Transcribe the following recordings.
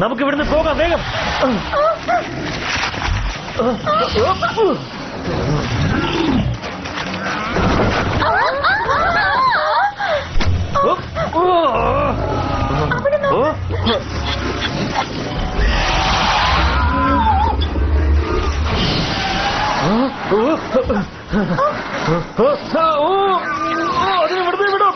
നമുക്ക് ഇവിടുന്ന് പോകാം വേഗം. അതിനെ വിടുന്നേ വിടും.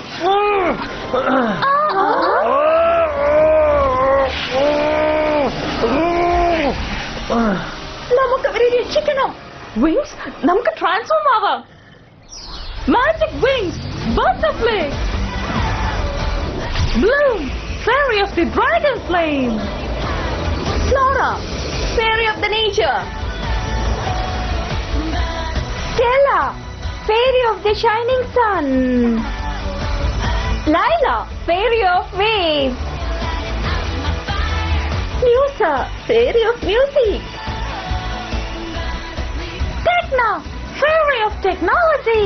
നമുക്ക് അവരെ രക്ഷിക്കണം. വിങ്സ്, നമുക്ക് ട്രാൻസ്ഫോം ആവാം. Magic wings, butterfly. Bloom, fairy of the dragon flame. Flora, fairy of the nature. Stella, fairy of the shining sun. Layla, fairy of waves. Musa, fairy of music. Techna, fairy of technology.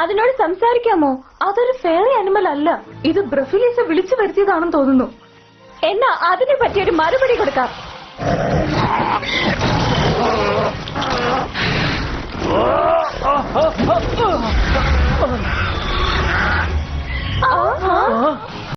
അതിനോട് സംസാരിക്കാമോ? അതൊരു fairy animal അല്ല. ഇത് ബ്രഫിലീസെ വിളിച്ചു വരുത്തിയതാണെന്ന് തോന്നുന്നു. എന്നാ അതിനെ പറ്റിയൊരു മറുപടി കൊടുക്കാം.